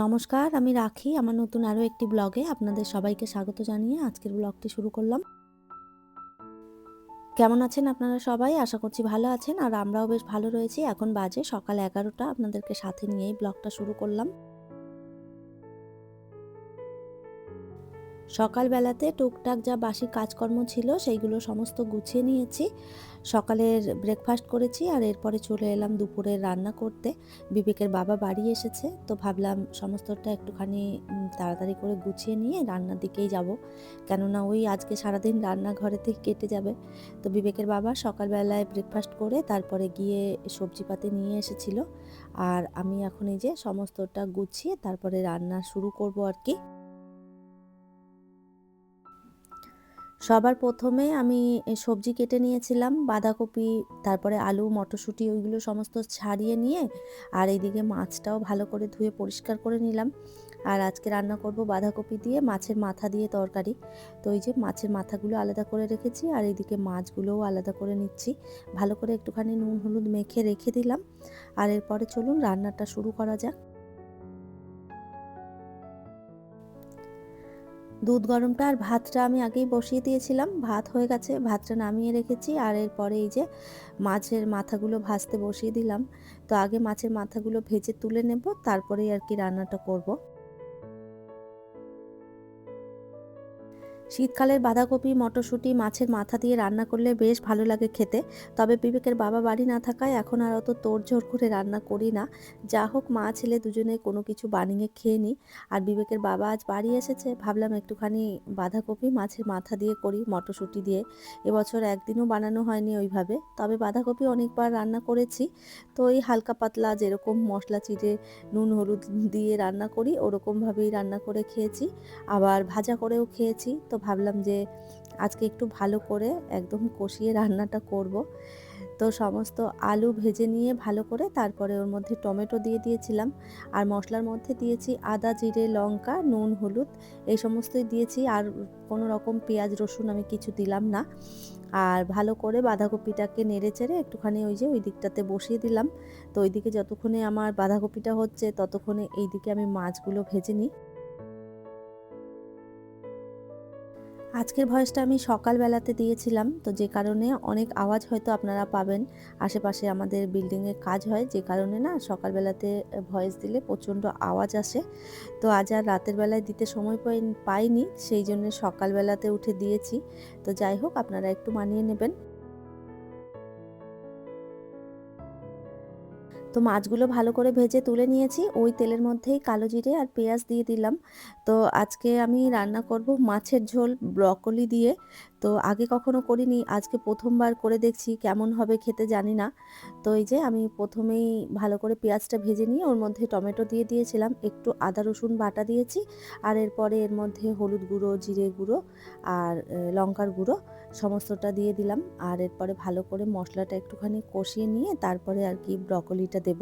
নমস্কার, আমি রাখি। আমার নতুন আরও একটি ব্লগে আপনাদের সবাইকে স্বাগত জানিয়ে আজকের ব্লগটি শুরু করলাম। কেমন আছেন আপনারা সবাই? আশা করছি ভালো আছেন, আর আমরাও বেশ ভালো রয়েছি। এখন বাজে সকাল 11টা, আপনাদেরকে সাথে নিয়েই ব্লগটা শুরু করলাম। সকালবেলাতে টুকটাক যা বাসি কাজকর্ম ছিল সেইগুলো সমস্ত গুছিয়ে নিয়েছি। সকালের ব্রেকফাস্ট করেছি, আর এরপরে চলে এলাম দুপুরের রান্না করতে। বিবেকের বাবা বাড়ি এসেছে, তো ভাবলাম সমস্তটা একটুখানি তাড়াতাড়ি করে গুছিয়ে নিয়ে রান্নার দিকেই যাব, কেননা ওই আজকে সারাদিন রান্নাঘরেতেই কেটে যাবে। তো বিবেকের বাবা সকালবেলায় ব্রেকফাস্ট করে তারপরে গিয়ে সবজিপাতি নিয়ে এসেছিল, আর আমি এখন এই যে সমস্তটা গুছিয়ে তারপরে রান্না শুরু করব আর কি। সবার প্রথমে আমি সবজি কেটে নিয়েছিলাম, বাঁধাকপি, তারপরে আলু, মটরশুঁটি, ওইগুলো সমস্ত ছাড়িয়ে নিয়ে, আর এইদিকে মাছটাও ভালো করে ধুয়ে পরিষ্কার করে নিলাম। আর আজকে রান্না করব বাঁধাকপি দিয়ে মাছের মাথা দিয়ে তরকারি। তো এই যে মাছের মাথাগুলো আলাদা করে রেখেছি, আর এইদিকে মাছগুলোও আলাদা করে নিচ্ছি। ভালো করে একটুখানি নুন হলুদ মেখে রেখে দিলাম, আর এরপরে চলুন রান্নাটা শুরু করা যাক। দুধ গরমটা আর ভাতটা আমি আগেই বসিয়ে দিয়েছিলাম, ভাত হয়ে গেছে, ভাতটা নামিয়ে রেখেছি। আর এরপরে এই যে মাছের মাথাগুলো ভাজতে বসিয়ে দিলাম। তো আগে মাছের মাথাগুলো ভেজে তুলে নেব, তারপরেই আর কি রান্নাটা করব। শীতকালের বাঁধাকপি, মটরশুঁটি, মাছের মাথা দিয়ে রান্না করলে বেশ ভালো লাগে খেতে। তবে বিবেকের বাবা বাড়ি না থাকায় এখন আর অত তোড়জোড় করে রান্না করি না। যা হোক, মা ছেলে দুজনে কোনো কিছু বানিয়ে খেয়ে নিই। আর বিবেকের বাবা আজ বাড়ি এসেছে, ভাবলাম একটুখানি বাঁধাকপি মাছের মাথা দিয়ে করি, মটরশুঁটি দিয়ে। এবছর একদিনও বানানো হয়নি ওইভাবে, তবে বাঁধাকপি অনেকবার রান্না করেছি। তো ওই হালকা পাতলা যেরকম মশলা চিড়ে নুন হলুদ দিয়ে রান্না করি ওরকমভাবেই রান্না করে খেয়েছি, আবার ভাজা করেও খেয়েছি। তো ভাবলাম যে আজকে একটু ভালো করে একদম কষিয়ে রান্নাটা করব। তো সমস্ত আলু ভেজে নিয়ে ভালো করে তারপরে ওর মধ্যে টমেটো দিয়ে দিয়েছিলাম, আর মশলার মধ্যে দিয়েছি আদা, জিরে, লঙ্কা, নুন, হলুদ, এই সমস্তই দিয়েছি। আর কোনো রকম পেঁয়াজ রসুন আমি কিছু দিলাম না। আর ভালো করে বাঁধাকপিটাকে নেড়ে চেড়ে একটুখানি ওই যে ওই দিকটাতে বসিয়ে দিলাম। তো ওইদিকে যতক্ষণে আমার বাঁধাকপিটা হচ্ছে ততক্ষণে এইদিকে আমি মাছগুলো ভেজে নিই। আজকের ভয়েসটা আমি সকালবেলাতে দিয়েছিলাম, তো যে কারণে অনেক আওয়াজ হয়তো আপনারা পাবেন। আশেপাশে আমাদের বিল্ডিংয়ে কাজ হয়, যে কারণে না সকালবেলাতে ভয়েস দিলে প্রচণ্ড আওয়াজ আসে। তো আজ আর রাতের বেলায় দিতে সময় পাইনি, সেই জন্য সকালবেলাতে উঠে দিয়েছি। তো যাই হোক, আপনারা একটু মানিয়ে নেবেন। তো মাছগুলো ভালো করে ভেজে তুলে নিয়েছি, ওই তেলের মধ্যেই কালো জিরে আর পেঁয়াজ দিয়ে দিলাম। তো আজকে আমি রান্না করব মাছের ঝোল ব্রকলি দিয়ে। তো আগে কখনো করিনি, আজকে প্রথমবার করে দেখছি, কেমন হবে খেতে জানি না। তো এই যে আমি প্রথমেই ভালো করে পেঁয়াজটা ভেজে নিয়ে ওর মধ্যে টমেটো দিয়ে দিয়েছিলাম, একটু আদা রসুন বাটা দিয়েছি, আর এরপরে এর মধ্যে হলুদ গুঁড়ো, জিরে গুঁড়ো, আর লঙ্কার গুঁড়ো সমস্তটা দিয়ে দিলাম। আর এরপরে ভালো করে মশলাটা একটুখানি কষিয়ে নিয়ে তারপরে আর কি ব্রকলিটা দেব।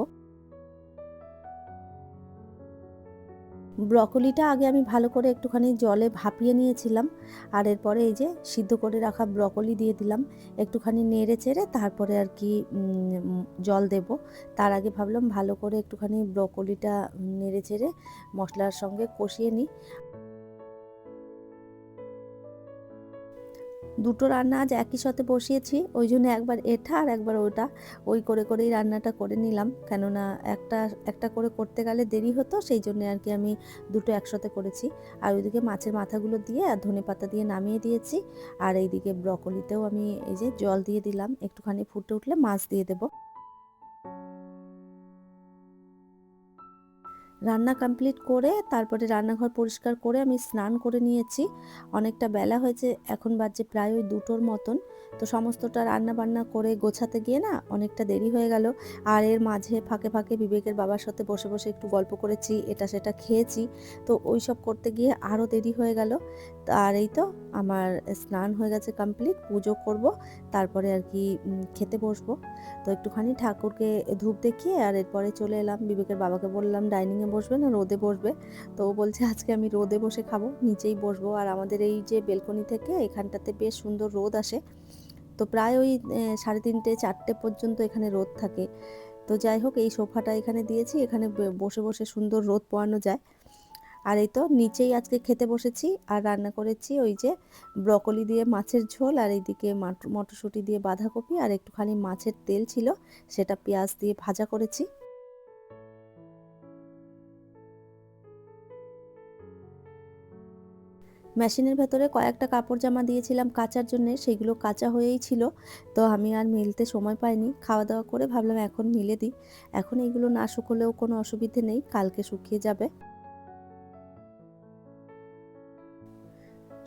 ব্রকলিটা আগে আমি ভালো করে একটুখানি জলে ভাপিয়ে নিয়েছিলাম, আর এরপরে এই যে সিদ্ধ করে রাখা ব্রকলি দিয়ে দিলাম। একটুখানি নেড়ে চেড়ে তারপরে আর কি জল দেব। তার আগে ভাবলাম ভালো করে একটুখানি ব্রকলিটা নেড়ে চেড়ে মশলার সঙ্গে কষিয়ে নিই। দুটো রান্না আজ একই সাথে বসিয়েছি, ওই জন্য একবার এটা আর একবার ওটা, ওই করে করেই রান্নাটা করে নিলাম। কেননা একটা একটা করে করতে গেলে দেরি হতো, সেই জন্য আর কি আমি দুটো একসাথে করেছি। আর ওইদিকে মাছের মাথাগুলো দিয়ে আর ধনেপাতা দিয়ে নামিয়ে দিয়েছি। আর এইদিকে ব্রকলিতেও আমি এই যে জল দিয়ে দিলাম, একটুখানি ফুটে উঠলে মাছ দিয়ে দেবো। রান্না কমপ্লিট করে তারপরে রান্নাঘর পরিষ্কার করে আমি স্নান করে নিয়েছি। অনেকটা বেলা হয়েছে, এখন বাজে প্রায় ওই 2টোর মতন। তো সমস্তটা রান্না বান্না করে গোছাতে গিয়ে না অনেকটা দেরি হয়ে গেল। আর এর মাঝে ফাঁকে ফাঁকে বিবেকের বাবার সাথে বসে বসে একটু গল্প করেছি, এটা সেটা খেয়েছি। তো ওই সব করতে গিয়ে আরও দেরি হয়ে গেল। আর এই তো আমার স্নান হয়ে গেছে কমপ্লিট, পুজো করব, তারপরে আর কি খেতে বসবো। তো একটুখানি ঠাকুরকে ধূপ দেখিয়ে আর এরপরে চলে এলাম। বিবেকের বাবাকে বললাম ডাইনিংয়ে বসবে না রোদে বসবে, তো ও বলছে আজকে আমি রোদে বসে খাবো, নিচেই বসবো। আর আমাদের এই যে বেলকনি থেকে এখানটাতে বেশ সুন্দর রোদ আসে, তো প্রায় ওই 3:30 4টে পর্যন্ত এখানে রোদ থাকে। তো যাই হোক, এই সোফাটা এখানে দিয়েছি, এখানে বসে বসে সুন্দর রোদ পোয়ানো যায়। আর এই তো নিচেই আজকে খেতে বসেছি, আর রান্না করেছি ওই যে ব্রকলি দিয়ে মাছের ঝোল, আর এইদিকে মটরশুঁটি দিয়ে বাঁধাকপি, আর একটুখানি মাছের তেল ছিল, সেটা পেঁয়াজ দিয়ে ভাজা করেছি। মেশিনের ভেতরে কয়েকটা কাপড় জামা দিয়েছিলাম কাচার জন্যে, সেগুলো কাচা হয়েই ছিল। তো আমি আর মেলতে সময় পাইনি, খাওয়া দাওয়া করে ভাবলাম এখন মিলে দিই। এখন এইগুলো না শুকোলেও কোনো অসুবিধে নেই, কালকে শুকিয়ে যাবে।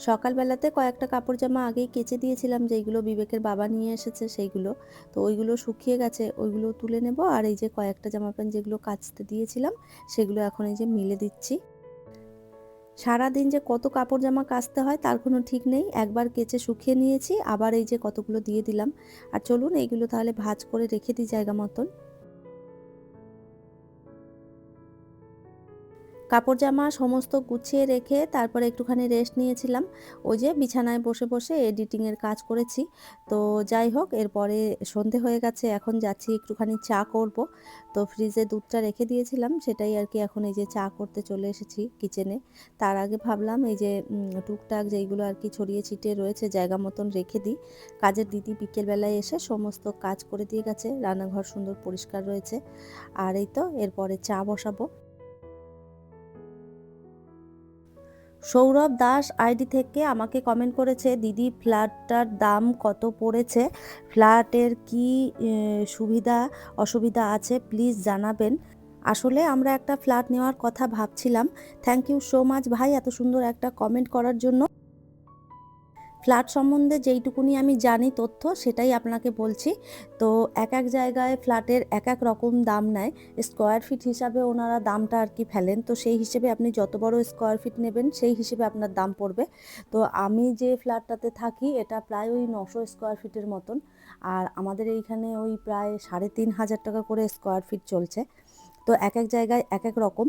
সকালবেলাতে কয়েকটা কাপড় জামা আগেই কেচে দিয়েছিলাম, যেইগুলো বিবেকের বাবা নিয়ে এসেছে সেইগুলো। তো ওইগুলো শুকিয়ে গেছে, ওইগুলো তুলে নেব। আর এই যে কয়েকটা জামা প্যান্ট যেগুলো কাচতে দিয়েছিলাম, সেগুলো এখন এই যে মিলে দিচ্ছি। সারাদিন যে কত কাপড় জামা কাচতে হয় তার কোনো ঠিক নেই, একবার কেচে শুকিয়ে নিয়েছি, আবার এই যে কতগুলো দিয়ে দিলাম। আর চলুন এইগুলো তাহলে ভাঁজ করে রেখে দিই জায়গা মতন। কাপড় জামা সমস্ত গুছিয়ে রেখে তারপরে একটুখানি রেস্ট নিয়েছিলাম। ওই যে বিছানায় বসে বসে এডিটিংয়ের কাজ করেছি। তো যাই হোক, এরপরে সন্ধে হয়ে গেছে, এখন যাচ্ছি একটুখানি চা করব। তো ফ্রিজে দুধটা রেখে দিয়েছিলাম, সেটাই আর কি এখন এই যে চা করতে চলে এসেছি কিচেনে। তার আগে ভাবলাম এই যে টুকটাক যেইগুলো আর কি ছড়িয়ে ছিটিয়ে রয়েছে জায়গা মতন রেখে দিই। কাজের দিদি বিকেলবেলায় এসে সমস্ত কাজ করে দিয়ে গেছে, রান্নাঘর সুন্দর পরিষ্কার রয়েছে। আর এই তো এরপরে চা বসাবো। সৌরভ দাস আইডি থেকে আমাকে কমেন্ট করেছে, দিদি ফ্ল্যাটটার দাম কত পড়েছে, ফ্ল্যাটের কি সুবিধা অসুবিধা আছে প্লিজ জানাবেন। আসলে আমরা একটা ফ্ল্যাট নেওয়ার কথা ভাবছিলাম। থ্যাংক ইউ সো মাচ ভাই এত সুন্দর একটা কমেন্ট করার জন্য। ফ্ল্যাট সম্বন্ধে যেইটুকুনি আমি জানি তথ্য সেটাই আপনাকে বলছি। তো এক এক জায়গায় ফ্ল্যাটের এক এক রকম দাম নেয়, স্কোয়ার ফিট হিসাবে ওনারা দামটা আর কি ফেলেন। তো সেই হিসেবে আপনি যত বড় স্কোয়ার ফিট নেবেন সেই হিসেবে আপনার দাম পড়বে। তো আমি যে ফ্ল্যাটটাতে থাকি এটা প্রায় ওই 900 স্কোয়ার ফিটের মতন, আর আমাদের এইখানে ওই প্রায় 3,500 টাকা করে স্কোয়ার ফিট চলছে। তো এক এক জায়গায় এক এক রকম,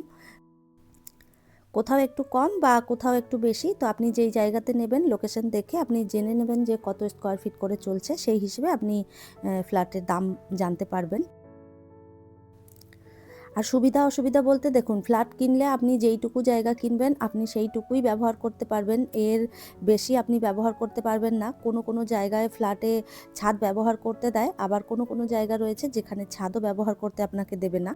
কোথাও একটু কম বা কোথাও একটু বেশি। তো আপনি যেই জায়গাতে নেবেন লোকেশন দেখে আপনি জেনে নেবেন যে কত স্কোয়ার ফিট করে চলছে, সেই হিসেবে আপনি ফ্ল্যাটের দাম জানতে পারবেন। আর সুবিধা অসুবিধা বলতে দেখুন, ফ্ল্যাট কিনলে আপনি যেইটুকু জায়গা কিনবেন আপনি সেইটুকুই ব্যবহার করতে পারবেন, এর বেশি আপনি ব্যবহার করতে পারবেন না। কোনো কোনো জায়গায় ফ্ল্যাটে ছাদ ব্যবহার করতে দেয়, আবার কোনো কোনো জায়গা রয়েছে যেখানে ছাদও ব্যবহার করতে আপনাকে দেবে না।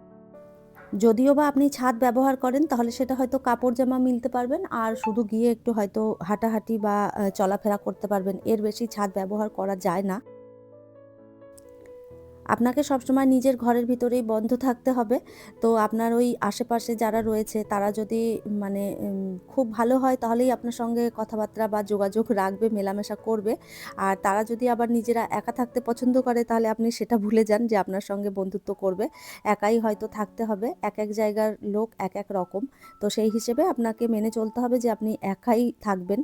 যদিও বা আপনি ছাদ ব্যবহার করেন তাহলে সেটা হয়তো কাপড় জামা মিলতে পারবেন, আর শুধু গিয়ে একটু হয়তো হাঁটাহাঁটি বা চলাফেরা করতে পারবেন, এর বেশি ছাদ ব্যবহার করা যায় না। আপনাকে সবসময় নিজের ঘরের ভিতরেই বন্ধ থাকতে হবে। তো আপনার ওই আশেপাশে যারা রয়েছে তারা যদি মানে খুব ভালো হয় তাহলেই আপনার সঙ্গে কথাবার্তা বা যোগাযোগ রাখবে, মেলামেশা করবে। আর তারা যদি আবার নিজেরা একা থাকতে পছন্দ করে তাহলে আপনি সেটা ভুলে যান যে আপনার সঙ্গে বন্ধুত্ব করবে। একাই হয়তো থাকতে হবে, এক এক জায়গার লোক এক এক রকম। তো সেই হিসেবে আপনাকে মেনে চলতে হবে যে আপনি একাই থাকবেন।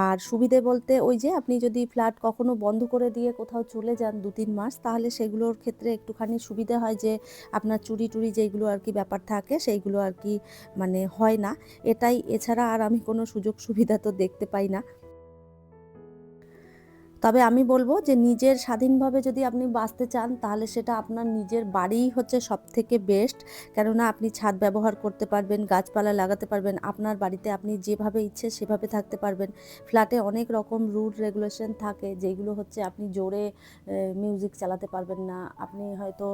আর সুবিধে বলতে ওই যে আপনি যদি ফ্ল্যাট কখনো বন্ধ করে দিয়ে কোথাও চলে যান 2-3 মাস, তাহলে সেগুলোর ক্ষেত্রে একটুখানি সুবিধা হয় যে আপনার চুরি টুরি যেইগুলো আর কি ব্যাপার থাকে সেইগুলো আর কি মানে হয় না। এটাই, এছাড়া আর আমি কোনো সুযোগ সুবিধা তো দেখতে পাই না। তবে আমি বলব যে নিজের স্বাধীনভাবে যদি আপনি বাঁচতে চান তাহলে সেটা আপনার নিজের বাড়িই হচ্ছে সবথেকে বেস্ট। কেননা আপনি ছাদ ব্যবহার করতে পারবেন, গাছপালা লাগাতে পারবেন, আপনার বাড়িতে আপনি যেভাবে ইচ্ছে সেভাবে থাকতে পারবেন। ফ্ল্যাটে অনেক রকম রুল রেগুলেশন থাকে যেগুলো হচ্ছে আপনি জোরে মিউজিক চালাতে পারবেন না, আপনি হয়তো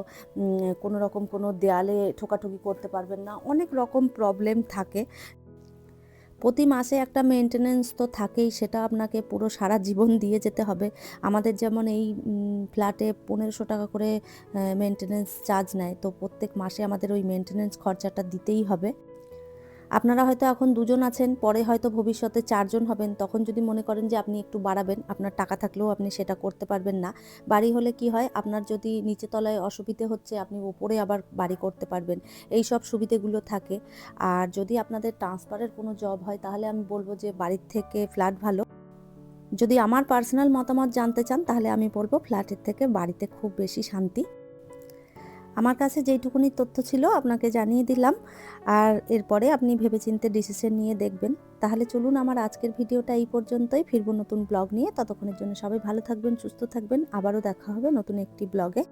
কোনো রকম কোনো দেয়ালে ঠোকাঠুকি করতে পারবেন না, অনেক রকম প্রবলেম থাকে। প্রতি মাসে একটা মেনটেন্যান্স তো থাকেই, সেটা আপনাকে পুরো সারা জীবন দিয়ে যেতে হবে। আমাদের যেমন এই ফ্ল্যাটে 1500 টাকা করে মেনটেন্যান্স চার্জ নেয়, তো প্রত্যেক মাসে আমাদের ওই মেনটেন্যান্স খরচাটা দিতেই হবে। আপনারা হয়তো এখন 2 জন আছেন, পরে হয়তো ভবিষ্যতে 4 জন হবেন, তখন যদি মনে করেন যে আপনি একটু বাড়াবেন, আপনার টাকা থাকলেও আপনি সেটা করতে পারবেন না। বাড়ি হলে কি হয়, আপনার যদি নিচে তলায় অসুবিধে হচ্ছে আপনি ওপরে আবার বাড়ি করতে পারবেন, এই সব সুবিধেগুলো থাকে। আর যদি আপনাদের ট্রান্সফারের কোনো জব হয় তাহলে আমি বলব যে বাড়ির থেকে ফ্ল্যাট ভালো। যদি আমার পার্সোনাল মতামত জানতে চান তাহলে আমি বলব ফ্ল্যাটের থেকে বাড়িতে খুব বেশি শান্তি। আমার কাছে যেইটুকুনি তথ্য ছিল আপনাকে জানিয়ে দিলাম, আর এরপরে আপনি ভেবেচিন্তে ডিসিশন নিয়ে দেখবেন। তাহলে চলুন, আমার আজকের ভিডিওটা এই পর্যন্তই, ফিরবো নতুন ব্লগ নিয়ে। ততক্ষণের জন্য সবাই ভালো থাকবেন, সুস্থ থাকবেন, আবারও দেখা হবে নতুন একটি ব্লগে।